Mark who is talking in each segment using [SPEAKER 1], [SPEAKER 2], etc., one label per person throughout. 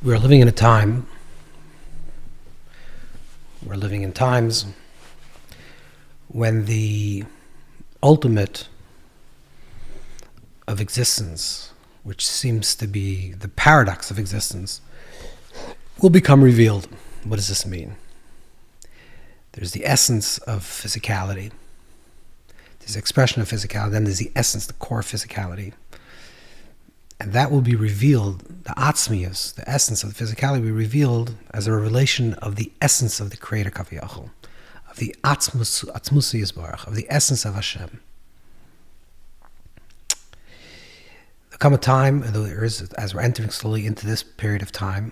[SPEAKER 1] We're living in a time, we're living in times when the ultimate of existence, which seems to be the paradox of existence, will become revealed. What does this mean? There's the essence of physicality. There's the expression of physicality. Then there's the essence, the core of physicality. And that will be revealed, the atzmius, the essence of the physicality, will be revealed as a revelation of the essence of the Creator Kaviyachol, of the atzmusi Yisbarach, of the essence of Hashem. There'll come a time, as we're entering slowly into this period of time,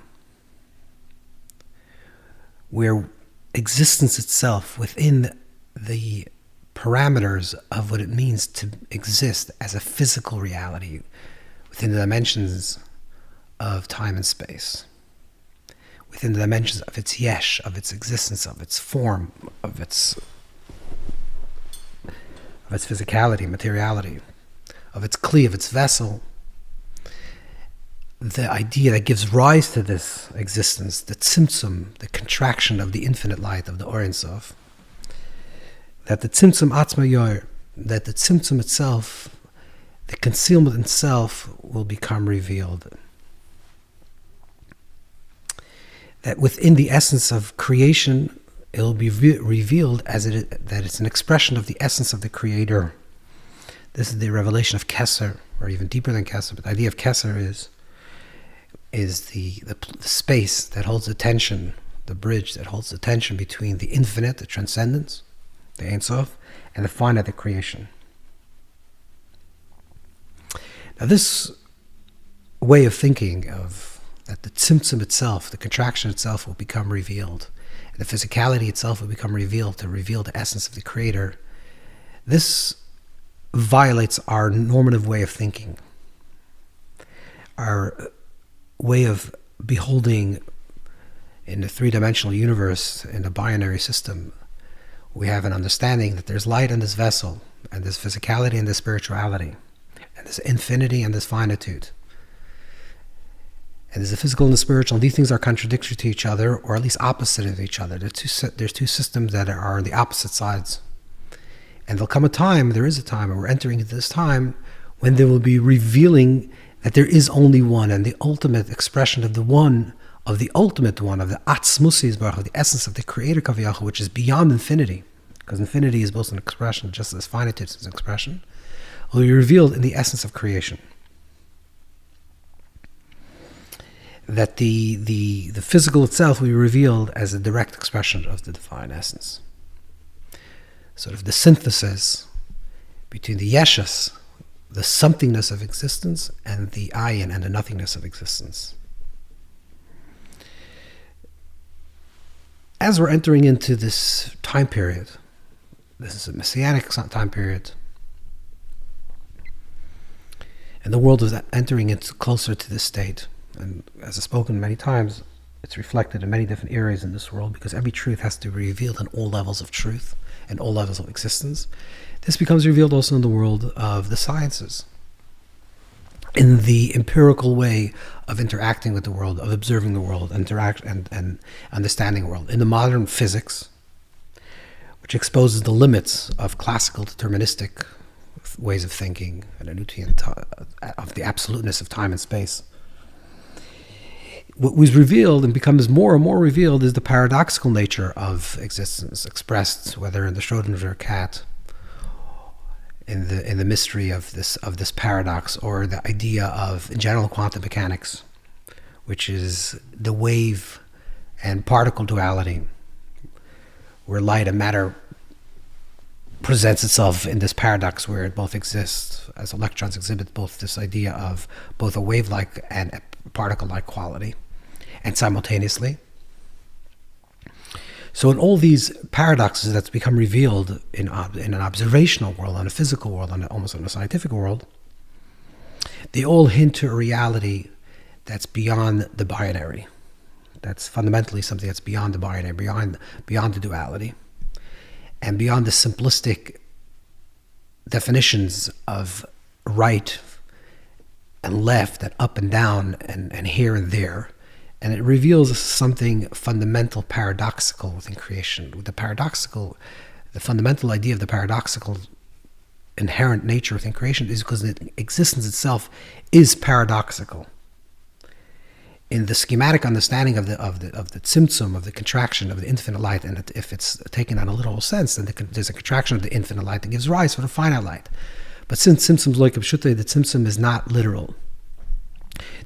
[SPEAKER 1] where existence itself, within the parameters of what it means to exist as a physical reality, within the dimensions of time and space, within the dimensions of its yesh, of its existence, of its form, of its physicality, materiality, of its kli, of its vessel, the idea that gives rise to this existence, the tzimtzum, the contraction of the infinite light of the Or Ein Sof, that the tzimtzum atzma yor, that the tzimtzum itself, the concealment itself, will become revealed. That within the essence of creation, it will be revealed as that it's an expression of the essence of the Creator. This is the revelation of Keser, or even deeper than Keser. But the idea of Keser is the space that holds the tension, the bridge that holds the tension between the infinite, the transcendence, the Ein Sof, and the finite, the creation. Now this way of thinking of that the tzimtzum itself, the contraction itself, will become revealed, and the physicality itself will become revealed to reveal the essence of the Creator, this violates our normative way of thinking, our way of beholding in the three-dimensional universe, in the binary system. We have an understanding that there's light in this vessel, and there's physicality and there's spirituality, and there's infinity and there's finitude. And there's the physical and the spiritual, and these things are contradictory to each other, or at least opposite of each other. There's two systems that are on the opposite sides. And there'll come a time, there is a time, and we're entering into this time, when there will be revealing that there is only one, and the ultimate expression of the one, of the ultimate one, of the atzmusi Yisbarach, of the essence of the Creator Kaviyachol, which is beyond infinity, because infinity is both an expression, just as finitude is an expression, will be revealed in the essence of creation. That the physical itself will be revealed as a direct expression of the divine essence. Sort of the synthesis between the yeshus, the somethingness of existence, and the ayin, and the nothingness of existence. As we're entering into this time period, this is a messianic time period, and the world is entering into closer to this state. And as I've spoken many times, it's reflected in many different areas in this world, because every truth has to be revealed in all levels of truth and all levels of existence. This becomes revealed also in the world of the sciences, in the empirical way of interacting with the world, of observing the world, and understanding the world. In the modern physics, which exposes the limits of classical deterministic ways of thinking, and of the absoluteness of time and space, what was revealed and becomes more and more revealed is the paradoxical nature of existence, expressed whether in the Schrödinger cat, in the mystery of this paradox, or the idea of general quantum mechanics, which is the wave and particle duality, where light and matter presents itself in this paradox where it both exists, as electrons exhibit both this idea of both a wave-like and a particle-like quality, and simultaneously. So in all these paradoxes that's become revealed in an observational world, in a physical world, almost in a scientific world, they all hint to a reality that's beyond the binary. That's fundamentally something that's beyond the binary, beyond the duality, and beyond the simplistic definitions of right and left, and up and down, and here and there, And it reveals something fundamental, paradoxical within creation. The fundamental idea of the paradoxical inherent nature within creation is because the existence itself is paradoxical. In the schematic understanding of the tzimtzum, of the contraction of the infinite light, and if it's taken on a literal sense, then there's a contraction of the infinite light that gives rise to the finite light. But since tzimtzum's loike pshutai, the tzimtzum is not literal.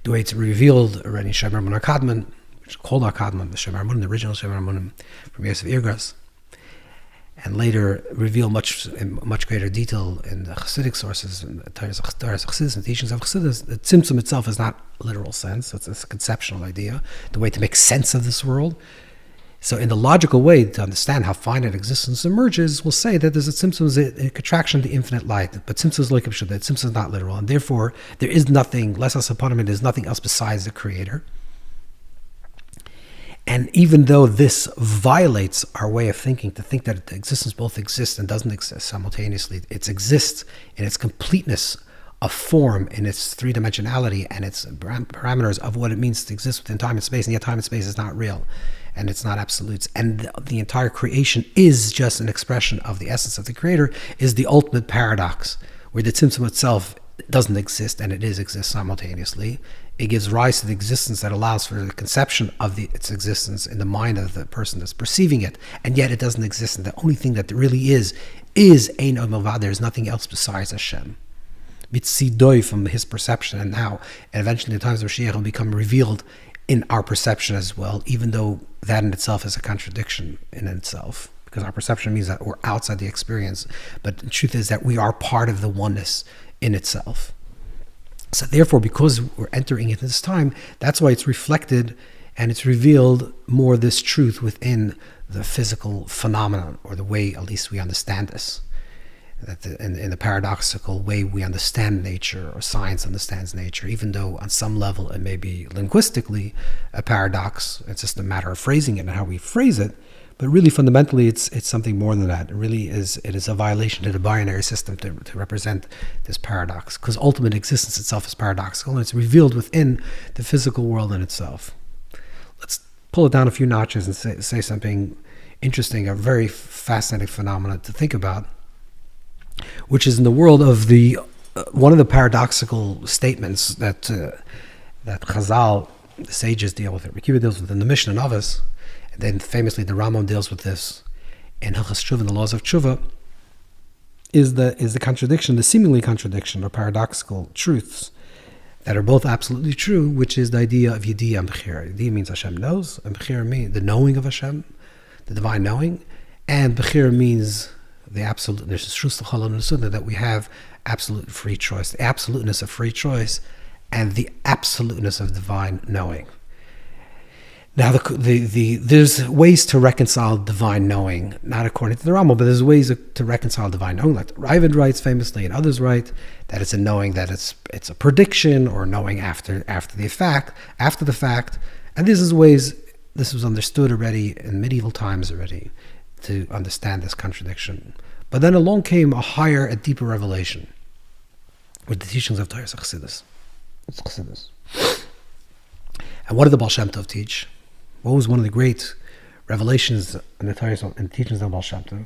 [SPEAKER 1] The way it's revealed already in Shemer Amun HaKadmon, which is called HaKadmon, the Shemer Amun, the original Shemer Amun from Yosef Irgras, and later revealed in much greater detail in the Hasidic sources, in the Torah's Chassidus and teachings of Chassidus. The tzimtzum itself is not literal sense, it's a conceptual idea, the way to make sense of this world. So in the logical way to understand how finite existence emerges, we'll say that there's a tzimtzum, a contraction of the infinite light, but tzimtzum is like a pshutai, tzimtzum is not literal, and therefore there is nothing, less as upon it, there's nothing else besides the creator. And even though this violates our way of thinking, to think that existence both exists and doesn't exist simultaneously, it exists in its completeness of form, in its three-dimensionality and its parameters of what it means to exist within time and space, and yet time and space is not real, and it's not absolutes. And the entire creation is just an expression of the essence of the creator, is the ultimate paradox, where the tzimtzum itself doesn't exist and it exists simultaneously. It gives rise to the existence that allows for the conception of its existence in the mind of the person that's perceiving it, and yet it doesn't exist. And the only thing that really is Ein Od Milvad. There is nothing else besides Hashem. Mitzidoy, from his perception, and eventually in the times of Mashiach will become revealed in our perception as well, even though that in itself is a contradiction in itself, because our perception means that we're outside the experience, but the truth is that we are part of the oneness in itself. So therefore, because we're entering into this time, that's why it's reflected and it's revealed more this truth within the physical phenomenon, or the way at least we understand this. That in the paradoxical way we understand nature, or science understands nature, even though on some level it may be linguistically a paradox, it's just a matter of phrasing it and how we phrase it. But really, fundamentally, it's something more than that. It is a violation of the binary system to represent this paradox, because ultimate existence itself is paradoxical, and it's revealed within the physical world in itself. Let's pull it down a few notches and say something interesting, a very fascinating phenomenon to think about, which is in the world of one of the paradoxical statements that Chazal, the sages, deal with it. Bechira deals with it in the Mishnah and Avos. Then famously the Rambam deals with this in Hilchos Tshuva, in the laws of Tshuva, is the contradiction, the seemingly contradiction or paradoxical truths that are both absolutely true, which is the idea of Yediyah and Bechira. Yediyah means Hashem knows, and Bechira means the knowing of Hashem, the divine knowing, and Bechira means the absoluteness, that we have absolute free choice, the absoluteness of free choice, and the absoluteness of divine knowing. Now, there's ways to reconcile divine knowing, not according to the Rambam, but there's ways to reconcile divine knowing, like the Ravid writes famously, and others write that it's a knowing that it's a prediction, or knowing after the fact, and this was understood already in medieval times already, to understand this contradiction. But then along came a deeper revelation with the teachings of Torah's Chassidus. It's Chassidus. And what did the Baal Shem Tov teach? What was one of the great revelations in the Torah and teachings of Baal Shem Tov?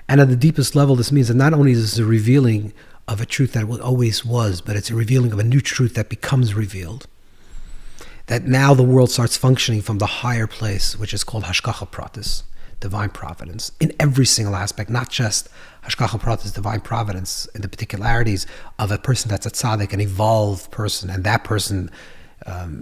[SPEAKER 1] And at the deepest level, this means that not only is this a revealing of a truth that always was, but it's a revealing of a new truth that becomes revealed. That now the world starts functioning from the higher place, which is called Hashgacha Pratis, Divine Providence, in every single aspect, not just Hashgacha Pratis, Divine Providence, in the particularities of a person that's a tzaddik, an evolved person, and that person,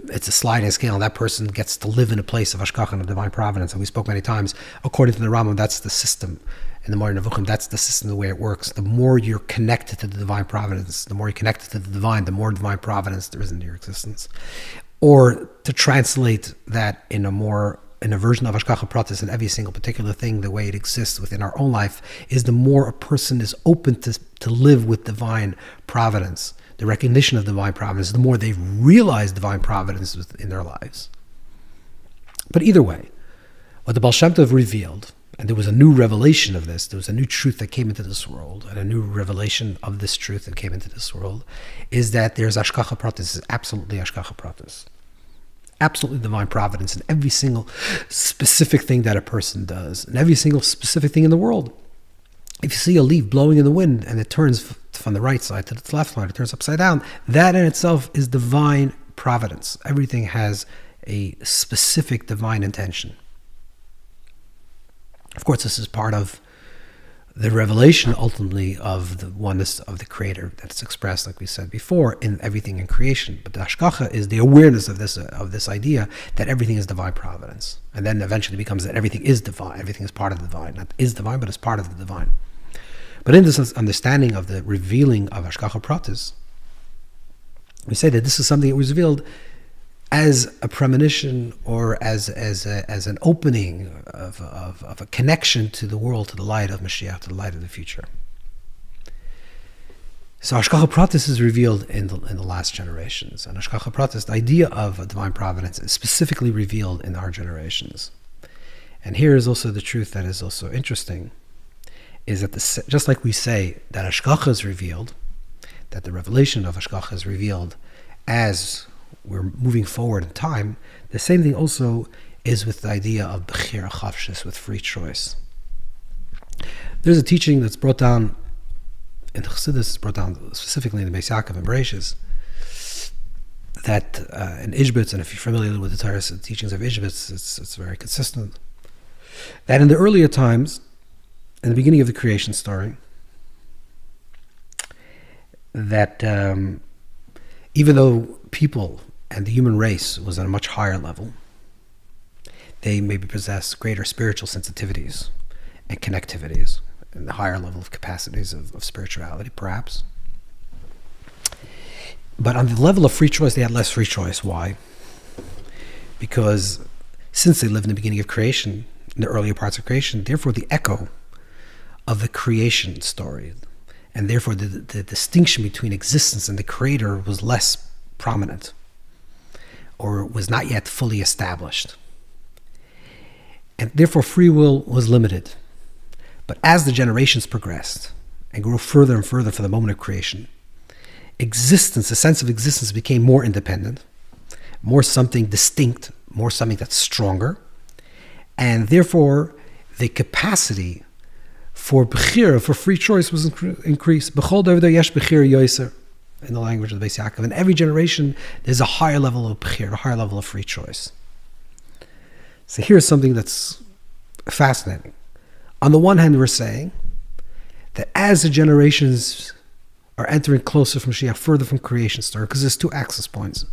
[SPEAKER 1] it's a sliding scale, and that person gets to live in a place of Hashgacha and of Divine Providence. And we spoke many times, according to the Rambam, that's the system. In the Moreh Nevuchim, that's the system, the way it works. The more you're connected to the Divine Providence, the more you're connected to the Divine, the more Divine Providence there is in your existence. Or to translate that in a version of Hashgacha Pratis in every single particular thing, the way it exists within our own life, is the more a person is open to live with Divine Providence, the recognition of Divine Providence, the more they realize Divine Providence in their lives. But either way, what the Baal Shem Tov revealed, and there was a new revelation of this, there was a new truth that came into this world, and a new revelation of this truth that came into this world, is that there's Hashgacha Pratis, is absolutely Hashgacha Pratis. absolutely divine providence in every single specific thing that a person does, and every single specific thing in the world. If you see a leaf blowing in the wind and it turns from the right side to the left side, it turns upside down, that in itself is divine providence. Everything has a specific divine intention. Of course, this is part of the revelation, ultimately, of the oneness of the Creator that's expressed, like we said before, in everything in creation. But the Hashgacha is the awareness of this idea that everything is divine providence. And then eventually becomes that everything is divine. Everything is part of the divine. Not is divine, but is part of the divine. But in this understanding of the revealing of Hashgacha Pratis, we say that this is something that was revealed as a premonition, or as an opening of a connection to the world, to the light of Mashiach, to the light of the future. So Hashgacha Pratis is revealed in the last generations, and Hashgacha Pratis, the idea of a divine providence, is specifically revealed in our generations. And here is also the truth that is also interesting, is that just like we say that Hashgacha is revealed, that the revelation of Hashgacha is revealed as we're moving forward in time, the same thing also is with the idea of Bechira Chavshis, with free choice. There's a teaching that's brought down in Chassidus, it's brought down specifically in the Beis Yaakov and Bereshis, that in Ishbitz, and if you're familiar with the Torah teachings of Ishbitz, it's very consistent, that in the earlier times, in the beginning of the creation story, that even though people and the human race was at a much higher level, they maybe possess greater spiritual sensitivities and connectivities, and the higher level of capacities of spirituality, perhaps. But on the level of free choice, they had less free choice. Why? Because since they lived in the beginning of creation, in the earlier parts of creation, therefore the echo of the creation story, and therefore the distinction between existence and the Creator was less prominent, or was not yet fully established. And therefore free will was limited. But as the generations progressed and grew further and further for the moment of creation, existence, the sense of existence, became more independent, more something distinct, more something that's stronger, and therefore the capacity for Bechira, for free choice, was increased. B'chol davar yesh Bechira yoser, in the language of the Beis Yaakov. In every generation, there's a higher level of Bechira, a higher level of free choice. So here's something that's fascinating. On the one hand, we're saying that as the generations are entering closer from Mashiach, further from creation story, because there's two access points.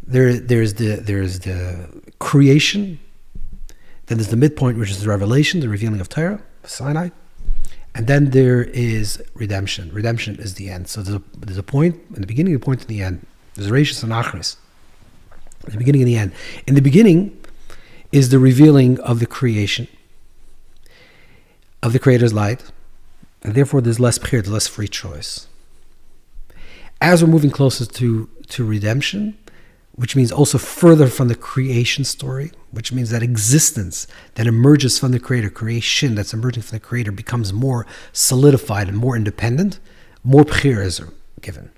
[SPEAKER 1] There's the creation, then there's the midpoint, which is the revelation, the revealing of Torah, Sinai, and then there is redemption. Redemption is the end. So there's a point in the beginning, a point in the end. There's a Reishis and Achris, the beginning and the end. In the beginning is the revealing of the creation, of the Creator's light, and therefore there's less Bechira, there's less free choice. As we're moving closer to redemption, which means also further from the creation story, which means that existence that emerges from the Creator, creation that's emerging from the Creator, becomes more solidified and more independent, more Bechira is given.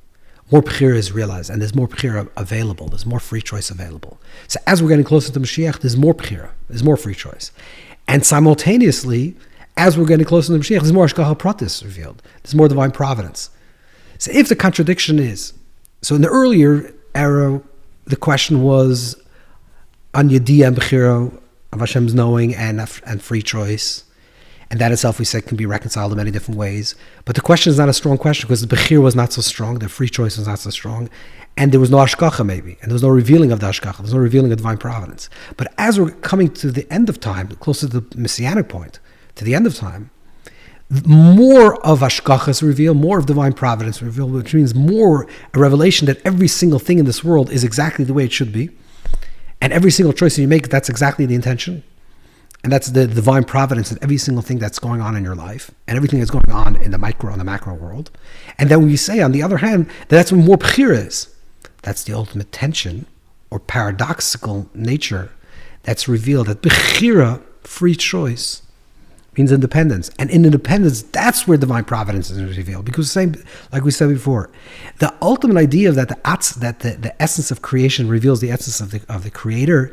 [SPEAKER 1] More Bechira is realized, and there's more Bechira available, there's more free choice available. So as we're getting closer to Mashiach, there's more Bechira, there's more free choice. And simultaneously, as we're getting closer to Mashiach, there's more Hashgacha Pratis revealed, there's more divine providence. So if the contradiction is, so in the earlier era, the question was on Yediyah and Bechira, of Hashem's knowing and free choice. And that itself, we said, can be reconciled in many different ways. But the question is not a strong question, because the Bechira was not so strong, the free choice was not so strong, and there was no Hashgacha maybe, and there was no revealing of the Hashgacha, there was no revealing of divine providence. But as we're coming to the end of time, closer to the Messianic point, to the end of time, more of Hashgacha is revealed, more of divine providence revealed, which means more a revelation that every single thing in this world is exactly the way it should be, and every single choice you make, that's exactly the intention, and that's the divine providence in every single thing that's going on in your life, and everything that's going on in the micro and the macro world. And then we say, on the other hand, that's when more Bechira is. That's the ultimate tension or paradoxical nature that's revealed, that Bechira, free choice, means independence. And in independence, that's where divine providence is revealed. Because same, like we said before, the ultimate idea of that the essence of creation reveals the essence of the creator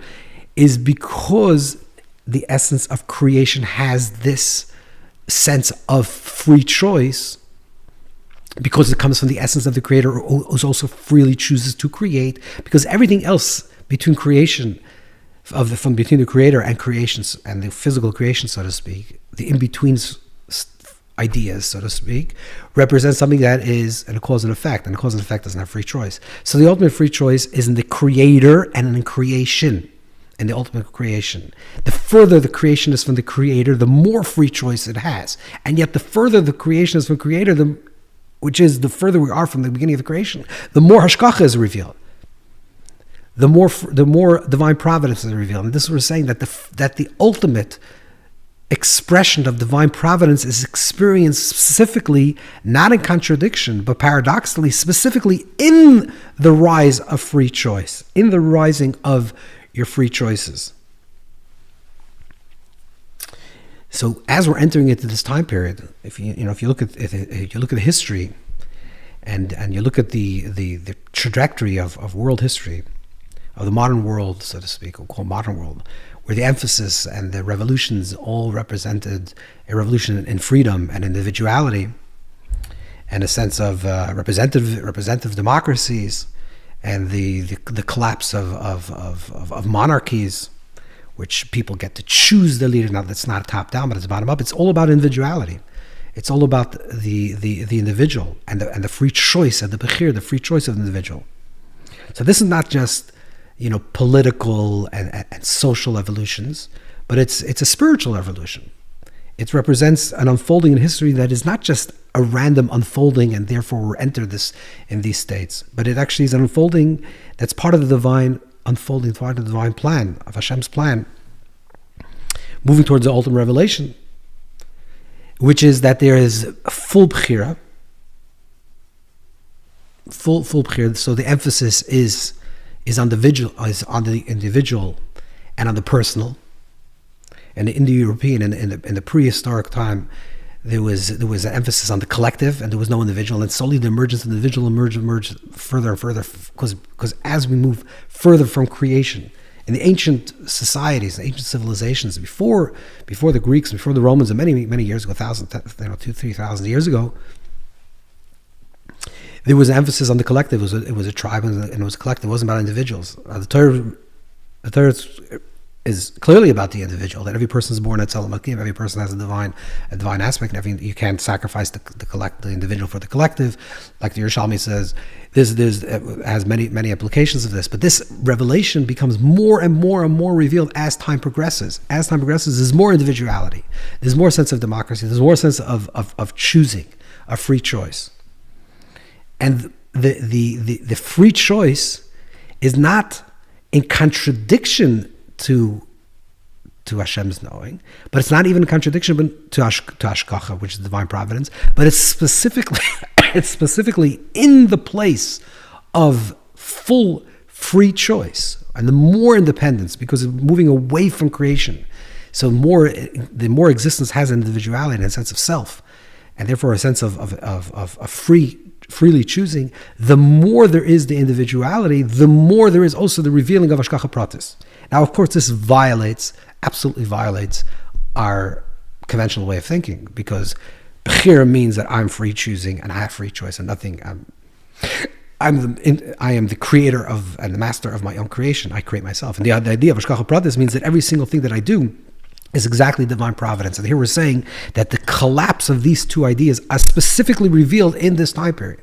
[SPEAKER 1] is because the essence of creation has this sense of free choice, because it comes from the essence of the creator, who also freely chooses to create, because everything else between creation between the creator and creations and the physical creation, so to speak, the in-between ideas, so to speak, represents something that is a cause and effect, and a cause and effect doesn't have free choice. So the ultimate free choice is in the creator and in creation, in the ultimate creation. The further the creation is from the creator, the more free choice it has. And yet the further the creation is from the creator, which is the further we are from the beginning of the creation, the more Hashgacha is revealed. The more divine providence is revealed. And this is what we're saying, that the ultimate expression of divine providence is experienced specifically, not in contradiction, but paradoxically, specifically in the rise of free choice, in the rising of your free choices. So as we're entering into this time period, if you look at the history, and you look at the trajectory of world history, of the modern world, so to speak, or called modern world, where the emphasis and the revolutions all represented a revolution in freedom and individuality, and a sense of representative democracies, and the collapse of monarchies, which people get to choose the leader. Now that's not top down, but it's bottom up. It's all about individuality. It's all about the individual and the free choice of the Bechira, the free choice of the individual. So this is not just political and social evolutions, but it's a spiritual evolution. It represents an unfolding in history that is not just a random unfolding and therefore we're entered in these states, but it actually is an unfolding that's part of the divine unfolding, part of the divine plan, of Hashem's plan, moving towards the ultimate revelation, which is that there is full Bechira, full Bechira. So the emphasis is on the individual and on the personal. And in the European and in the prehistoric time, there was an emphasis on the collective, and there was no individual. And slowly the emergence of the individual emerged further and further, because as we move further from creation, in the ancient societies, the ancient civilizations, before the Greeks, before the Romans, and many years ago, 2,000-3,000 years ago, there was an emphasis on the collective. It was a tribe, and it was a collective. It wasn't about individuals. The Torah is clearly about the individual, that every person is born at Tzelem Elokim, every person has a divine aspect, and you can't sacrifice the individual for the collective. Like the Yerushalmi says, this has many applications of this, but this revelation becomes more and more and more revealed as time progresses. As time progresses, there's more individuality, there's more sense of democracy, there's more sense of choosing, of free choice. And the free choice is not in contradiction to Hashem's knowing, but it's not even a contradiction to Hashgacha, which is divine providence, but it's specifically in the place of full free choice and the more independence, because of moving away from creation. So the more existence has individuality and a sense of self, and therefore a sense of freely choosing, the more there is the individuality, the more there is also the revealing of Hashgacha Pratis. Now, of course, this absolutely violates our conventional way of thinking, because Bechira means that I'm free choosing and I have free choice and nothing. I am the creator of and the master of my own creation. I create myself. And the idea of Hashgacha Pratis means that every single thing that I do is exactly divine providence. And here we're saying that the collapse of these two ideas are specifically revealed in this time period.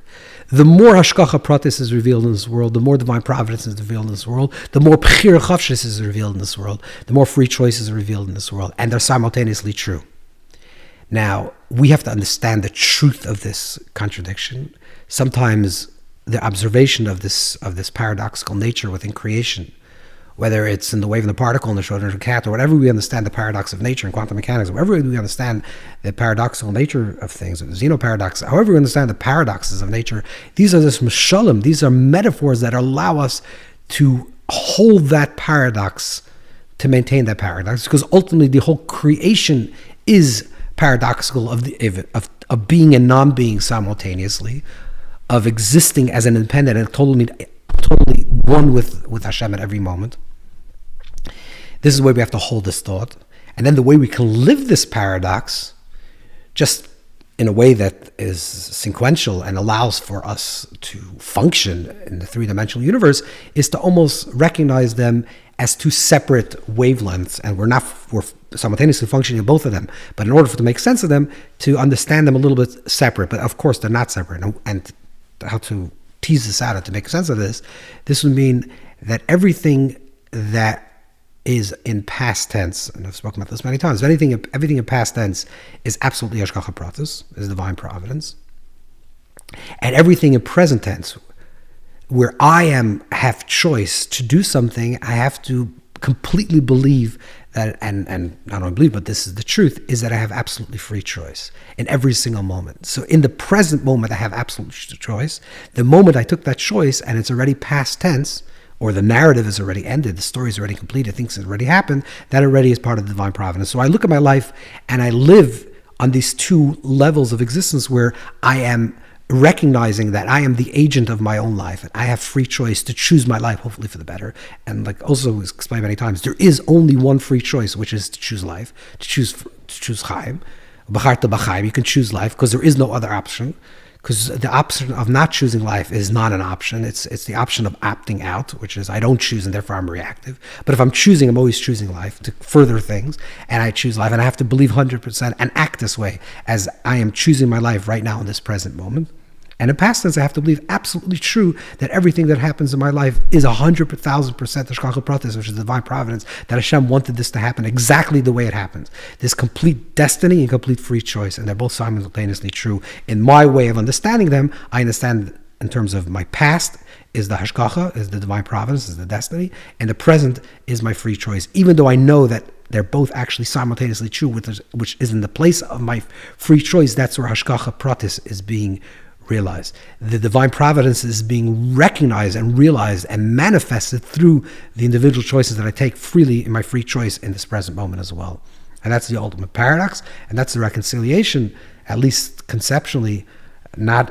[SPEAKER 1] The more Hashgacha Pratis is revealed in this world, the more divine providence is revealed in this world, the more Bechira Chavshis is revealed in this world, the more free choice is revealed in this world, and they're simultaneously true. Now, we have to understand the truth of this contradiction. Sometimes the observation of this paradoxical nature within creation, whether it's in the wave and the particle, in the Schrödinger cat, or whatever we understand the paradox of nature in quantum mechanics, whatever we understand the paradoxical nature of things, or the xenoparadox, however we understand the paradoxes of nature, these are just mashalim, these are metaphors that allow us to hold that paradox, to maintain that paradox, because ultimately the whole creation is paradoxical of being and non-being simultaneously, of existing as an independent and totally one with Hashem at every moment. This is the way we have to hold this thought. And then the way we can live this paradox, just in a way that is sequential and allows for us to function in the three-dimensional universe, is to almost recognize them as two separate wavelengths, and we're simultaneously functioning in both of them. But in order to make sense of them, to understand them a little bit separate, but of course they're not separate. And how to tease this out and to make sense of this would mean that everything that is in past tense, and I've spoken about this many times, everything in past tense is absolutely Hashgacha Pratis, is divine providence. And everything in present tense, where I have choice to do something, I have to completely believe that, and not only believe, but this is the truth, is that I have absolutely free choice in every single moment. So in the present moment, I have absolute choice. The moment I took that choice and it's already past tense, or the narrative is already ended, the story is already completed, things have already happened, that already is part of the divine providence. So I look at my life and I live on these two levels of existence where I am recognizing that I am the agent of my own life and I have free choice to choose my life, hopefully for the better. And like also explained many times, there is only one free choice, which is to choose life, to choose Chaim. Becharta b'chaim, you can choose life because there is no other option. Because the option of not choosing life is not an option. It's the option of opting out, which is I don't choose and therefore I'm reactive. But if I'm choosing, I'm always choosing life to further things. And I choose life and I have to believe 100% and act this way as I am choosing my life right now in this present moment. And in past tense, I have to believe absolutely true that everything that happens in my life is 100,000% Hashgacha Pratis, which is divine providence, that Hashem wanted this to happen exactly the way it happens. This complete destiny and complete free choice, and they're both simultaneously true. In my way of understanding them, I understand in terms of my past is the Hashgacha, is the divine providence, is the destiny, and the present is my free choice, even though I know that they're both actually simultaneously true, which is in the place of my free choice. That's where Hashgacha Pratis is being realized. The divine providence is being recognized and realized and manifested through the individual choices that I take freely in my free choice in this present moment as well. And that's the ultimate paradox, and that's the reconciliation, at least conceptually, not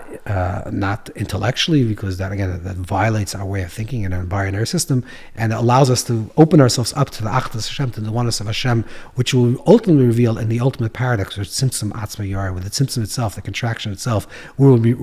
[SPEAKER 1] intellectually, because that again that violates our way of thinking in a binary system, and it allows us to open ourselves up to the Achdus Hashem, to the oneness of Hashem, which will ultimately reveal in the ultimate paradox, or Tzimtzum Atzma Yoreh, where the Tzimtzum itself, the contraction itself, will be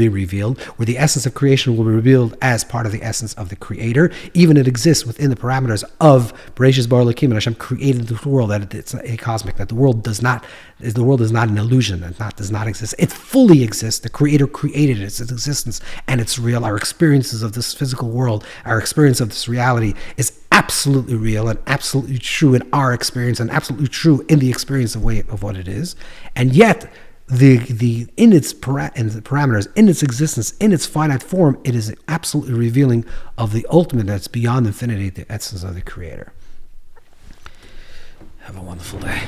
[SPEAKER 1] revealed, where the essence of creation will be revealed as part of the essence of the Creator, even it exists within the parameters of Bereshis Bara Elokim, and Hashem created the world, that it's a cosmic, that the world is not an illusion, it does not exist. It fully exists. The Creator created it. It's existence, and it's real. Our experiences of this physical world, our experience of this reality is absolutely real and absolutely true in our experience, and absolutely true in the experience of what it is. And yet, in its parameters, in its existence, in its finite form, it is absolutely revealing of the ultimate that's beyond infinity, the essence of the Creator. Have a wonderful day.